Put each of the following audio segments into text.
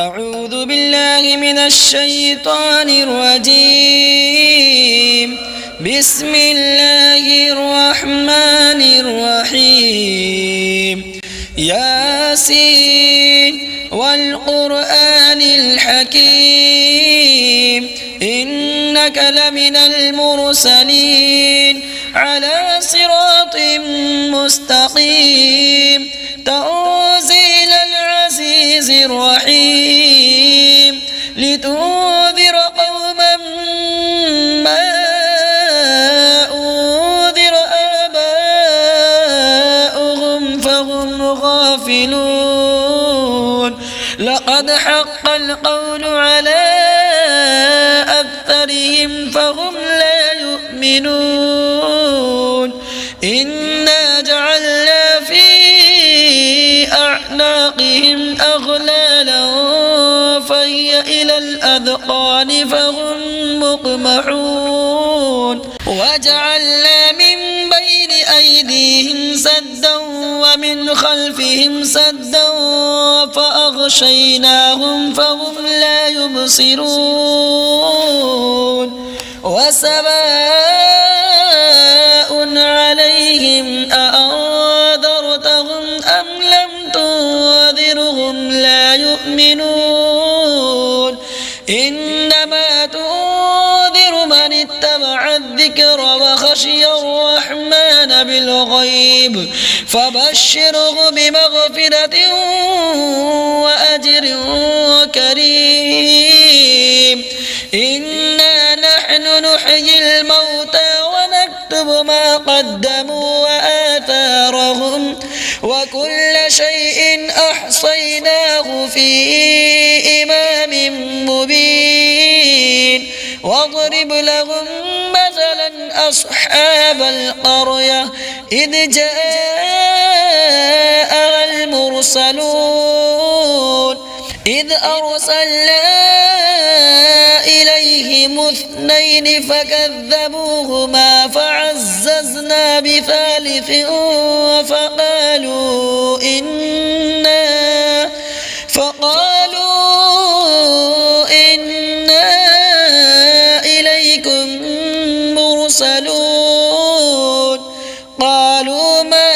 أعوذ بالله من الشيطان الرجيم. بسم الله الرحمن الرحيم. ياسين والقرآن الحكيم إنك لمن المرسلين على صراط مستقيم تنزيل العزيز الرحيم لتنذر قوما ما أنذر آباؤهم فهم غافلون. لقد حق القول على أكثرهم فهم لا يؤمنون. إنا جعلنا في أعناقهم أغلالا فهي إلى الأذقان فهم مقمحون. وجعلنا من بين أيديهم سدا ومن خلفهم سدا فأغشيناهم فهم لا يبصرون. وسواء عليهم أأنذرتهم أم لم تنذرهم لا يؤمنون. إنما تنذر من اتبع الذكر وخشي الرحمن بالغيب فبشره بمغفرة وأجر كريم. إنا نحن نحيي الموتى ونكتب ما قدموا وآثارهم وكل شيء أحصيناه في إمام مبين. واضرب لهم مثلا أصحاب القرية إذ جاءها المرسلون إذ أرسلنا إليهم اثنين فكذبوهما فعززنا بثالث فقالوا إنا إليكم مرسلون. قالوا ما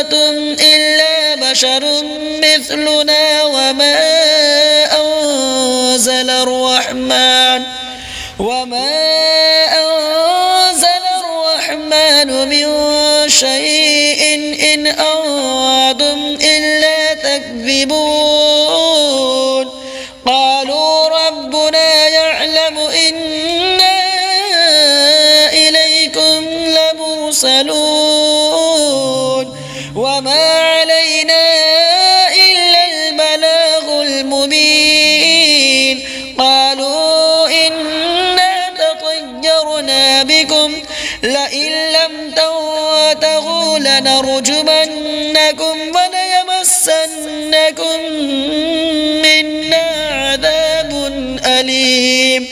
أنتم إلا بشر مثلنا وما أنزل الرحمن من شيء إن أنتم إلا تكذبون. قالوا ربنا يعلم إنا إليكم لمرسلون وما علينا إلا البلاغ المبين. قالوا إنا تطيرنا بكم لئن لم تنتهوا لنرجمنكم وليمسنكم منا عذاب أليم.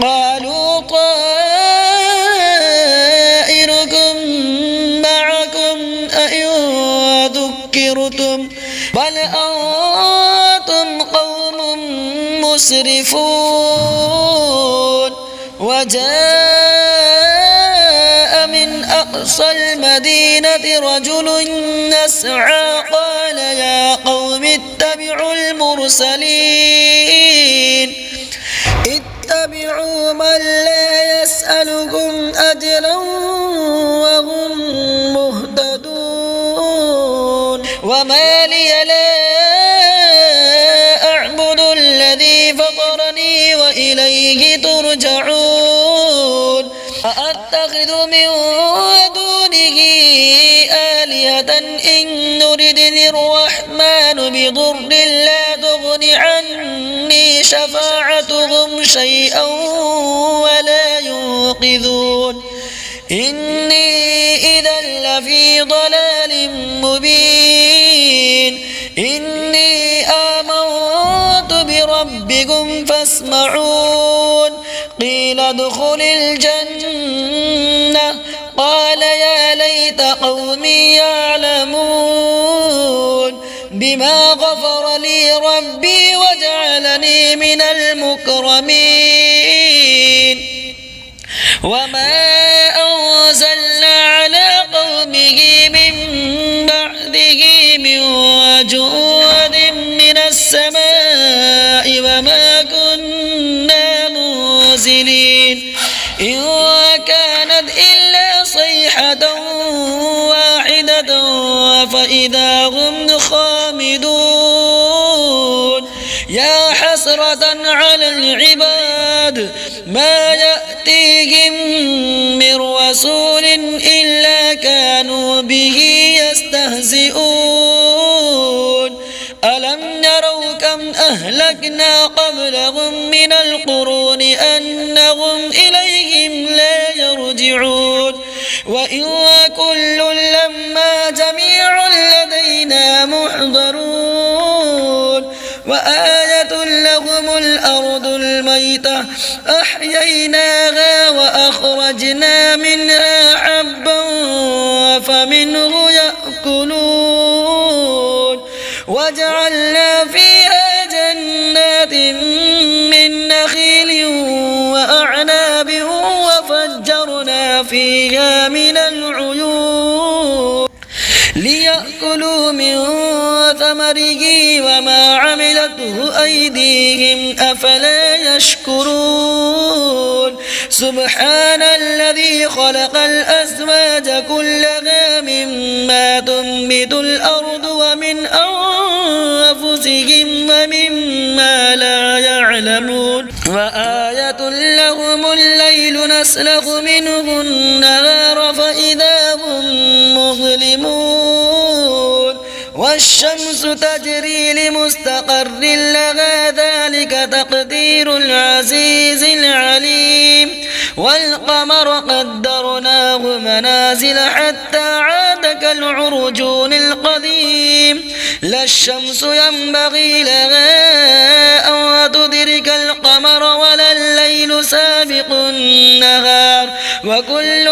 قالوا طائركم معكم أئن ذكرتم بل أنتم قوم مسرفون. وجاء من أقصى المدينة رجل يسعى قال يا قوم اتبعوا المرسلين اتبعوا من لا يسألكم أجرا وهم مهتدون. وما لي لا أعبد الذي فطرني وإليه ترجعون. أأتخذ من دونه آلهة إن يردني الرحمن بضر لا تغن عني شفاعتهم شيئا ولا ينقذون. إني إذا لفي ضلال مبين. إني آمنت بربكم فاسمعون. قيل ادخل الجنة قال يا ليت قومي يعلمون. بما غفر لي ربي وجعلني من المكرمين وما أنزلنا على قومه من بعده من جود من السماء وما كنا منزلين إن كانت إلا صيحة واحدة فإذا هم خامدون يا حسرة على العباد ما يأتيهم من رسول إلا كانوا به يستهزئون ألم يروا كم أهلكنا قبلهم من القرون أنهم إليهم لا يرجعون وإن كل لما جميع لدينا محضرون وآية لهم الأرض الميتة أحييناها وأخرجنا منها حبا فمنه يأكلون وجعلنا فيها جنات من نخيل وأعناب وفجرنا فيها من العيون ليأكلوا من ثمره وما عملته أيديهم أفلا يشكرون سبحان الذي خلق الأزواج كلها مما تنبت الأرض ومن أنفسهم ومما لا يعلمون وآية لهم الليل نسلخ منه النهار فإذا هم مظلمون والشمس تجري لمستقر لها ذلك تقدير العزيز العليم والقمر قدرناه منازل حتى عاد كالعرجون القديم لا الشمس ينبغي لها أن تدرك القمر ولا الليل سابق النهار وكل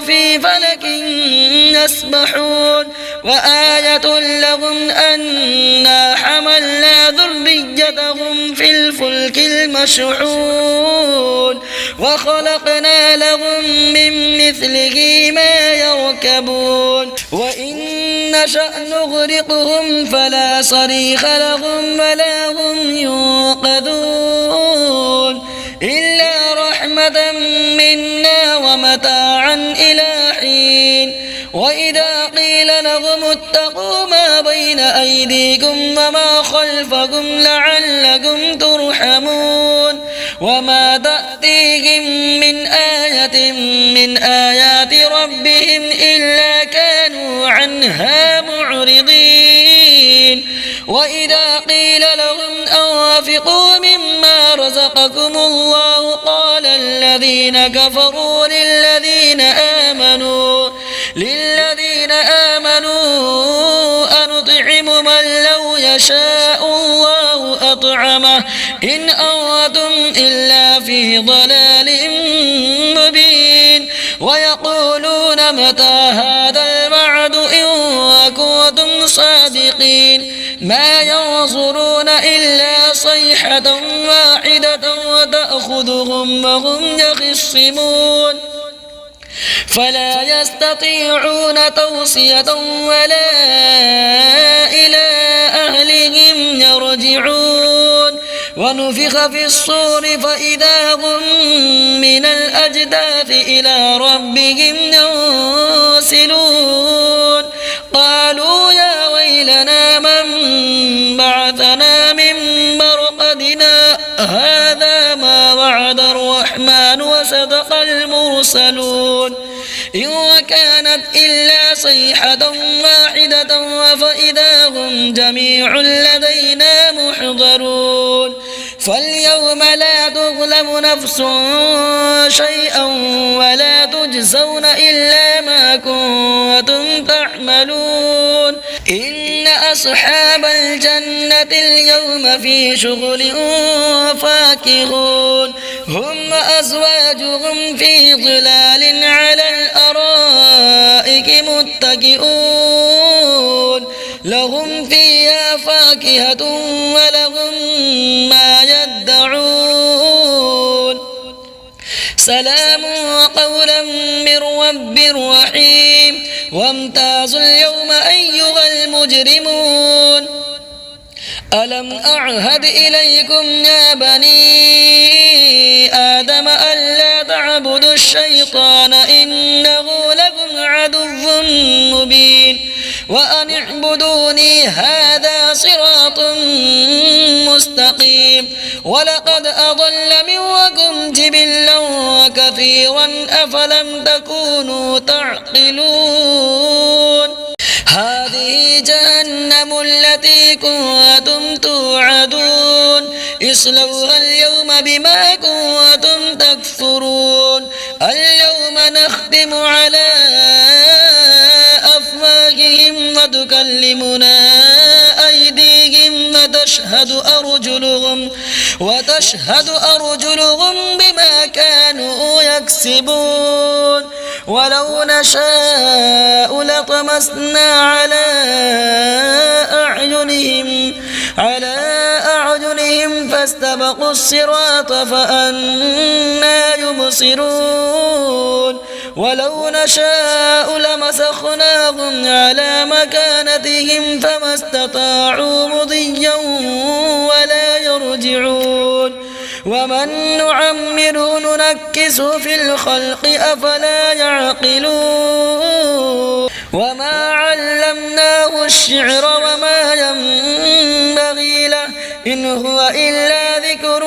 في فلك يسبحون وآية لهم أنا حملنا ذريتهم في الفلك المشحون وخلقنا لهم من مثله ما يركبون وإن نشأ نغرقهم فلا صريخ لهم ولا هم ينقذون إلا رحمة منا ومتاعا إلى حين وإذا قيل لهم اتقوا ما بين أيديكم وما خلفكم لعلكم ترحمون وما تأتيهم من آية من آيات ربهم إلا كانوا عنها معرضين وإذا قيل لهم أنفقوا مما رزقكم الله قال الذين كفروا للذين آمنوا أنطعم من لو يشاء الله أطعمه إن أنتم إلا في ضلال مبين ويقولون متى هذا الوعد إن كنتم صادقين ما ينظرون إلا صيحة واحدة وتأخذهم وهم يخصمون فلا يستطيعون توصية ولا إلى أهلهم يرجعون ونفخ في الصور فإذا هم من الأجداث إلى ربهم ينسلون قالوا يا ويلنا من بعثنا من مرقدنا هذا ما وعد الرحمن وصدق المرسلون إن كانت إلا صيحة واحدة فإذا هم جميع لدينا محضرون فاليوم لا تظلم نفس شيئا ولا تجزون إلا ما كنتم تعملون إن أصحاب الجنة اليوم في شغل فاكهون هم وأزواجهم في ظلال على الأرائك متكئون لهم فيها فاكهة ولهم ما يدعون سلام قولا من رب رحيم وامتازوا اليوم أيها المجرمون ألم أعهد إليكم يا بني آدم ألا تعبدوا الشيطان إنه لكم عدو مبين وأن اعبدوني هذا صراط مستقيم ولقد أضل منكم جبلا كثيرا أفلم تكونوا تعقلون هذه جهنم التي كنتم توعدون اصلوها اليوم بما كنتم تكفرون اليوم نختم على أفواههم وتكلمنا أيديهم وتشهد أرجلهم بما كانوا يكسبون ولو نشاء لطمسنا على أعينهم فاستبقوا الصراط فأنى يبصرون ولو نشاء لمسخناهم على مكانتهم فما استطاعوا مضيا ولا يرجعون ومن نعمره ننكسه في الخلق أفلا يعقلون وما علمناه الشعر وما ينبغي له إن هو إلا ذكر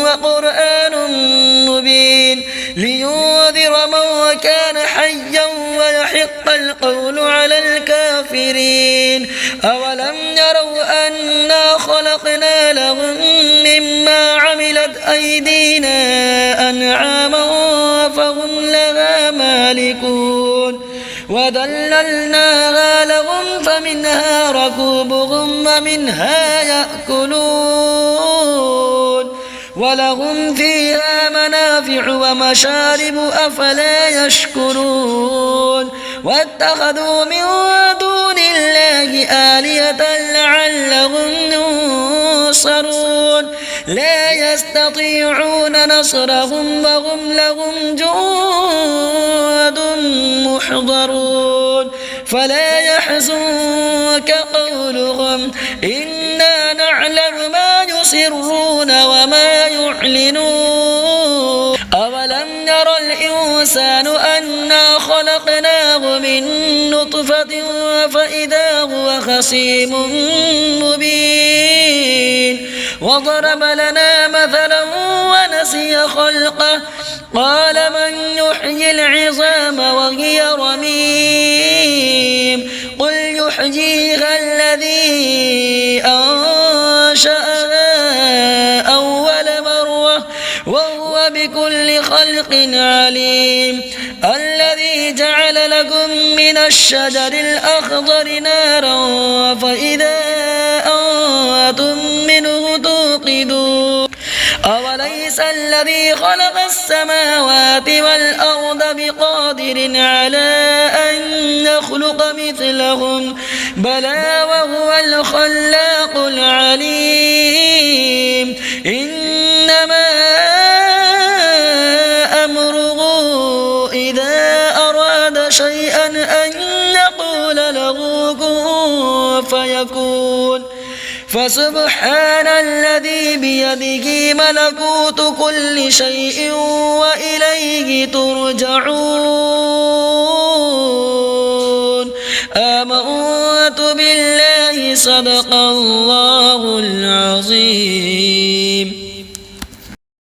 وقرآن مبين لينذر من كان حيا ويحق القول على الكافرين أولم يروا أنا خلقنا لهم مما عملت أيدينا أنعاما فهم لها مالكون وذللناها لهم فمنها ركوبهم ومنها يأكلون ولهم فيها منافع ومشارب أفلا يشكرون واتخذوا من دون الله آلهة لعلهم ينصرون لا يستطيعون نصرهم وهم لهم جند محضرون فلا يحزنك قولهم إنا نعلم ما يسرون وما يعلنون أولم ير الإنسان أنا خلقناه من نطفة فإذا هو خصيم مبين وضرب لنا مثلا ونسي خلقه قال من يحيي العظام وهي رميم قل يحييها الذي أنشأها أول مرة وهو بكل خلق عليم الذي جعل لكم من الشجر الأخضر نارا فإذا أنتم منه توقدون أوليس الذي خلق السماوات والأرض بقادر على أن يخلق مثلهم بلى وهو الخلاق العليم إنما أمره إذا أراد شيئا أن يقول له كن فيكون فسبحان الذي بيده ملكوت كل شيء وإليه ترجعون آمنت بالله صدق الله العظيم.